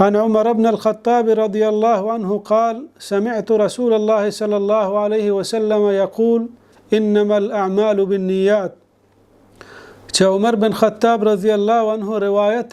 عن عمر بن الخطاب رضي الله عنه قال سمعت رسول الله صلى الله عليه وسلم يقول إنما الأعمال بالنيات। عمر بن خطاب رضي الله عنه رواية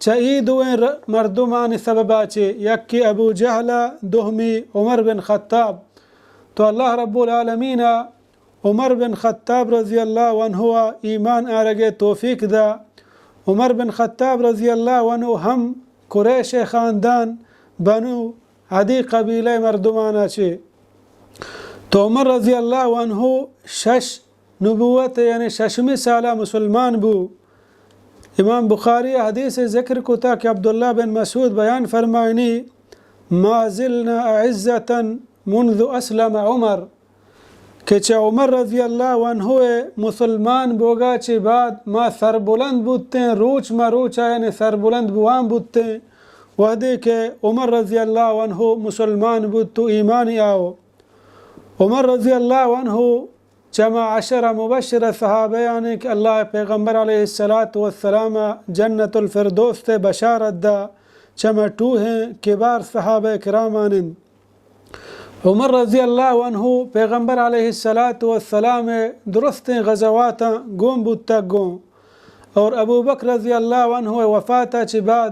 چائی دوین مردمان سببا چه یکی ابو جهل دومی عمر بن خطاب تو الله رب العالمین عمر بن خطاب رضی الله عنه ایمان آرگه توفیق دا. عمر بن خطاب رضی الله عنه هم قریش خاندان بنو عدی قبیله مردمانا چه تو عمر رضی الله عنه شش نبوت یعنی ششمی ساله مسلمان بو. امام بخاری حدیث ذکر کو تا کہ عبداللہ بن مسعود بیان فرمائنی ما زلنا اعزتا منذ اسلم عمر کہ چه عمر رضی اللہ عنہ مسلمان بوگا چه بعد ما سربلند بودتے ہیں روچ ما روچا یعنی سربلند بوان بودتے ہیں وحدے کہ عمر رضی اللہ عنہ مسلمان بود تو ایمانی آو. عمر رضی اللہ عنہ جمع 10 مبشر صحابہ یعنی کہ اللہ پیغمبر علیہ السلام جنت الفردوس سے بشارت دا جمع 2 ہیں کبار صحابہ کرامانند. عمر رضی اللہ عنہ پیغمبر علیہ السلام درست غزواتا گوم بودتا گوم اور ابو بکر رضی اللہ عنہ وفاتا چی بعد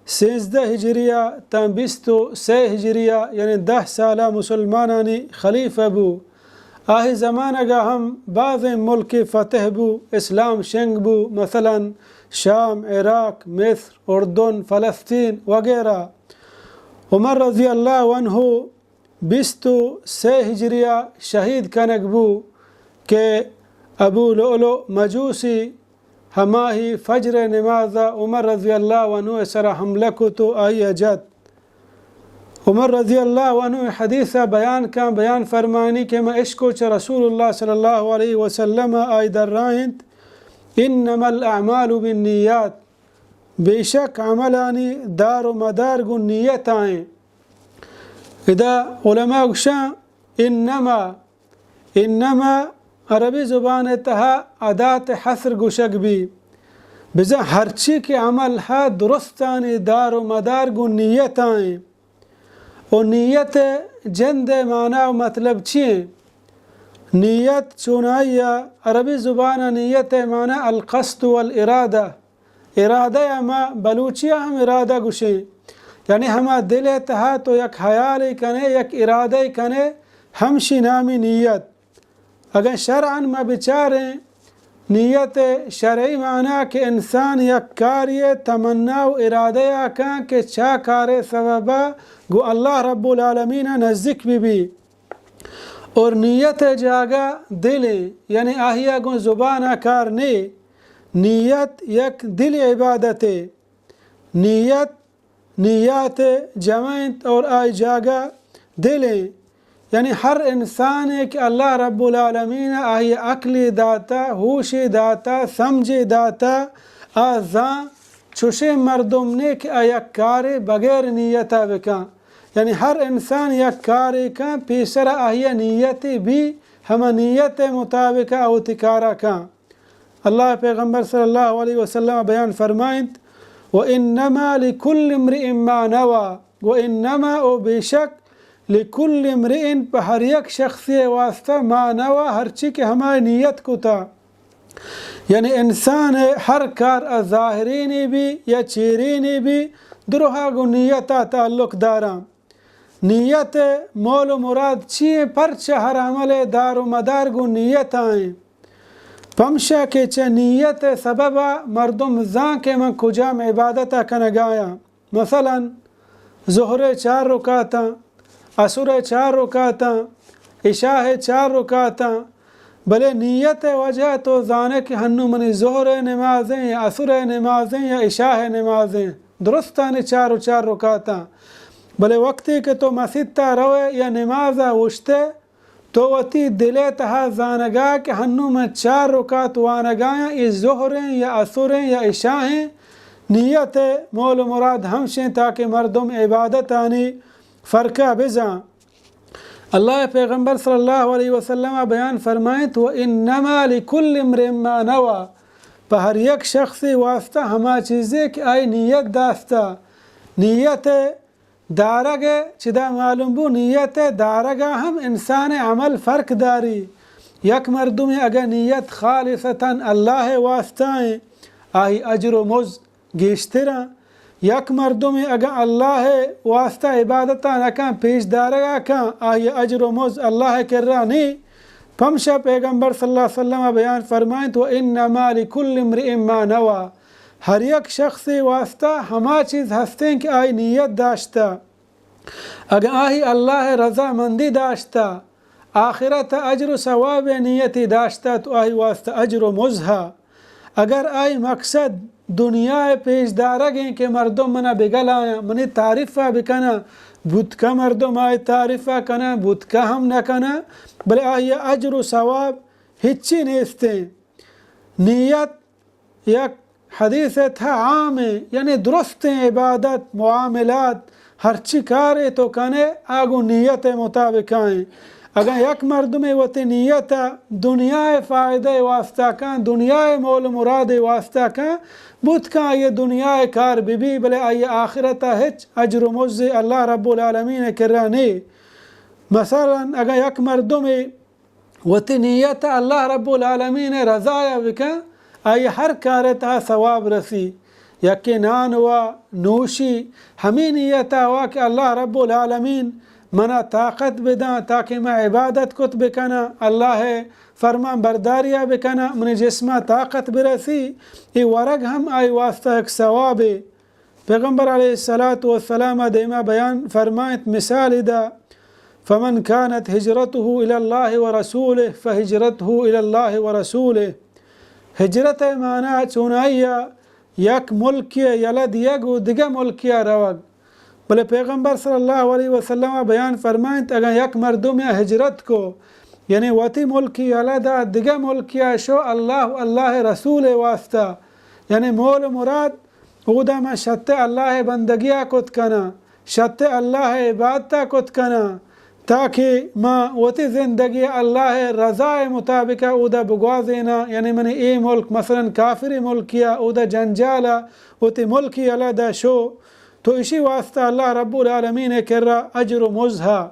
13 ہجریہ تا 23 ہجریہ یعنی 10 سالہ مسلمانانی خلیفہ بو. آہی زمانہ گا ہم بعض ملک فتح بو اسلام شنگ بو مثلا شام عراق مصر اردن فلسطین وغیرہ. عمر رضی اللہ عنہ 23 ہجریہ شہید کنک بو کہ ابو لؤلؤ مجوسی ہماہی فجر نمازہ عمر رضی اللہ عنہ سر حملہ کو تو آئی اجت. عمر رضی اللہ عنہ حدیثہ بیان کا بیان فرمانی کہ میں عشقو چا رسول اللہ صلی اللہ علیہ وسلم آئی در رائنت انما الاعمال بالنیات بے شک عملانی دار و مدار گو نیت آئیں. اذا علماء گشاں انما عربی زبان تہا عدات حصر گشک بھی بزا ہرچی کے عمل ہا درستانی دار و مدار گو نیت آئیں. اور نیت جند معنی و مطلب چیئے نیت چونائیہ عربی زبان نیت معنی القصد والارادہ ارادہ اما بلوچیہ ہم ارادہ گشیں یعنی ہما دل تہا تو یک خیال کنے یک ارادہ کنے ہمشی نامی نیت. اگر شرعاً ما بچاریں نیت شرعی معنی کہ انسان یک کاری تمنا و ارادہ کن کہ چا کار سببا گو اللہ رب العالمین نزدیک بھی اور نیت جاگا دل یعنی آہیا گو زبان کار نے نیت یک دل عبادت نیات جمعیت اور آئی جاگا دل یعنی ہر انسان ہے کہ اللہ رب العالمین آئی عقلی داتا ہوشی داتا سمجھی داتا آزاں چوشے مردم نے کہ یک کار بغیر نیتا بکا یعنی ہر انسان یک کار کا پیسر آئی نیتی بھی ہم نیت مطابق اوتکارا کا. اللہ پیغمبر صلی اللہ علیہ وسلم بیان فرمائند وَإِنَّمَا لِكُلِّ امْرِئٍ مَّا نَوَى وَإِنَّمَا او بیشک لکل امرئن پہ ہر یک شخصی واسطہ ما نوا ہر چی کہ ہماری نیت کو تھا یعنی انسان ہر کار ظاہرینی بھی یا چیرینی بھی درہا گو نیتا تعلق دارا. نیت مول و مراد چیئے پرچہ ہر عمل دار و مدار گو نیت آئیں پمشا کہ چہ نیت سببا مردم زان کے من کجام عبادتا کنگایا مثلا ظہر 4 رکعتاں عصر 4 رکعتاں عشاء 4 رکعتاں بلے نیت وجہ تو زانے کہ ہنو منی ظہر نمازیں یا عصر نمازیں یا عشاء نمازیں درستانی 4 رکعتاں بلے وقتی کہ تو مسجد تا روے یا نمازہ وشتے تو وتی دلے تہا زانگا کہ ہنو میں 4 رکعت وانگایا اس ظہریں یا عصریں یا عشاءیں نیت مول مراد ہمشیں تاکہ مردم عبادت آنی فرقہ بزاں. اللہ پیغمبر صلی اللہ علیہ وسلم بیان فرمائیں تو انما لکل امرئ ما نوى پہ ہر یک شخصی واسطہ ہما چیزیں کہ آئی نیت داستا نیت دارگ چدا معلوم بو نیت دارگا ہم انسان عمل فرق داری یک مردم اگر نیت خالصتاً اللہ واسطائیں آئی اجر و مز گیشترا یک مردم اگر الله واسطه عبادتا نکن پیشدارگا کن آیا اجر و مزد الله کرانی پمشا پیغمبر صلی اللہ علیہ وسلم بیان فرمائیں تو انما لکل امرئ ما نوى ہر یک شخص واسطہ ہما چیز ہستیں کہ آئی نیت داشتا اگر آئی اللہ رضا مندی داشتا آخرت اجر و ثواب نیتی داشتا تو آئی واسطہ اجر و مزہ اگر آئی مقصد دنیا پیش دارگیں کہ مردم منا بگلایا منی تعریفہ بکنا بود کا مردم آئی تعریفہ کنا بود کا ہم نہ کنا بلے آئی اجر و ثواب ہچی نیستیں نیت یک حدیث تھا عام ہے یعنی درست عبادت معاملات ہر چی کارے تو کنے آگو نیت مطابق آئیں اگر یک مردم وتی نیت دنیا فائدہ واسطہ کن دنیا مول مراد واسطہ کن بود کن یہ دنیا کار بی بلے آئی آخرت ہچ اجر و مزد اللہ رب العالمین کرانی مثلا اگر یک مردم وتی نیت اللہ رب العالمین رضایا بکن آئی ہر کارتا ثواب رسی یکی نان و نوشی ہمیں نیتا ہوا کہ اللہ رب العالمین منا طاقت بداں تاکہ میں عبادت کت بکنا اللہ فرمان برداریہ بکنا من جسمہ طاقت برسی یہ ورگ ہم آئی واسطہ ایک ثواب پیغمبر علیہ السلام دیما بیان فرمائت مثال دا فمن كانت هجرته إلى الله ورسوله فهجرته إلى الله ورسوله ہجرت معنی چونائیا یک ملکی یلد یک و دیگه ملکی روگ بلے پیغمبر صلی اللہ علیہ وسلم بیان فرمائیں اگر یک مردم ہجرت کو یعنی وتی ملکی یلد دیگه ملکی شو اللہ رسول واسطہ یعنی مول مراد اودا میں شت اللہ بندگیہ کت کنا شت اللہ عبادتہ کت کنا تاکہ ما وتی زندگی اللہ رضا مطابق اودا بگوازینا یعنی من ای ملک مثلا کافری ملکیا اودا جنجالا وتی ملکی علیدہ شو تو اسی واسطہ اللہ رب العالمین کر رہا اجر مزہا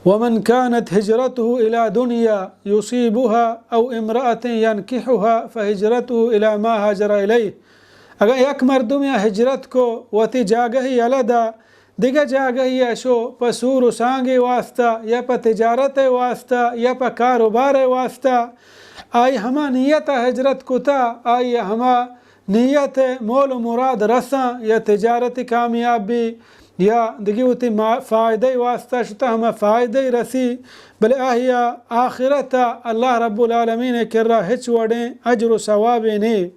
ومن كانت هجرته إلى دنيا يصيبها أو امرأة ينكحها فهجرته إلى ما هاجر إليه اگر یک مردم ہجرت کو وتی جاگہی علیدہ دیگه جاگهی شو پا سور و سانگ واسطہ یا پا تجارت واسطہ یا پا کاروبار واسطہ آئی ہما نیت ہجرت کتا آئی ہما نیت مول و مراد رساں یا تجارت کامیابی یا دیگه ہوتی فائدہ واسطہ شتا ہما فائدہ رسی بلے آئی آخرت اللہ رب العالمین کر رہا ہچ وڑیں اجر و ثواب نہیں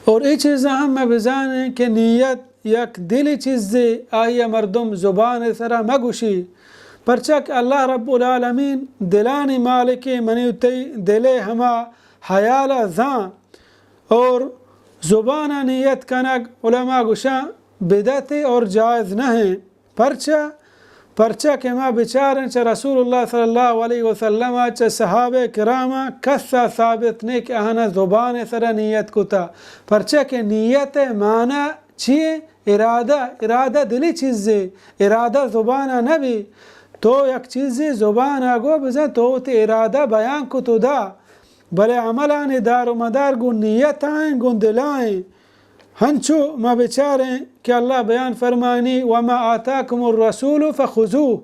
اور ای چیزیں ہم بزانیں کہ نیت یک دلی چیز آئی مردم زبان سرا مگوشی پرچک اللہ رب العالمین دلانی مالک منیوتی دلے ہما حیال زان اور زبان نیت کنگ علماء گوشاں بدعت اور جائز نہیں پرچہ کہ ما بچارن چا رسول اللہ صلی اللہ علیہ وسلم چا صحابہ کرامہ کسا ثابت نہیں کہ اہنا زبان سرا نیت کتا پرچہ کہ نیت معنی چیئے ارادہ دلی چیزے ارادہ زبانہ نبی تو یک چیزی زبانہ گو بزن تو تی ارادہ بیان کو تو دا بلے عملان دار و مدار گن نیت آئیں گن دلائیں ہنچو ما بچاریں کہ اللہ بیان فرمانی وما آتاکم الرسول فخذوه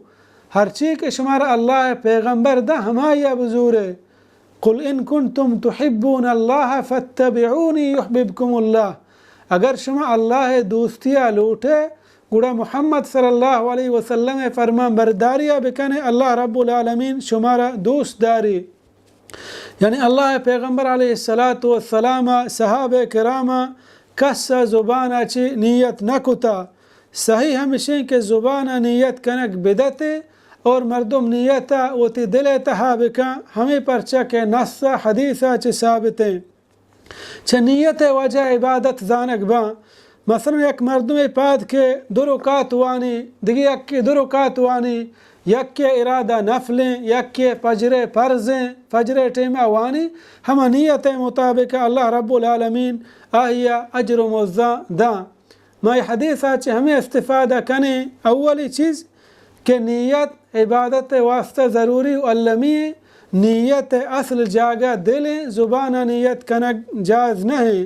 ہر چیز کہ شمارا اللہ پیغمبر دا ہمایا بزورے قل ان کنتم تحبون اللہ فاتبعونی یحببکم اللہ اگر شما اللہ دوستیہ لوٹے گوڑا محمد صلی اللہ علیہ وسلم فرمان برداریہ بکنے اللہ رب العالمین شمارا دوست داری یعنی اللہ پیغمبر علیہ السلام صحابہ کرامہ کسا زبانہ چی نیت نکتا صحیح ہمشیں کہ زبانہ نیت کنک بدت اور مردم نیتا وتی دل تحابکا ہمیں پرچہ کے نص حدیثہ چی ثابتیں چھ نیت وجہ عبادت زانک با مثلا یک مردم پاد کے دو رکعت وانی دیگه یک کے دو رکعت وانی یک کے ارادہ نفلیں یک کے فجر فرضیں فجر ٹیمہ وانی ہم نیت مطابق اللہ رب العالمین آہیا اجر و موزہ دا ما یہ حدیث آج ہمیں استفادہ کریں اولی چیز کہ نیت عبادت واسطہ ضروری و علمی نیت اصل جاگہ دل زبان نیت کنک جائز نہیں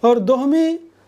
اور دومی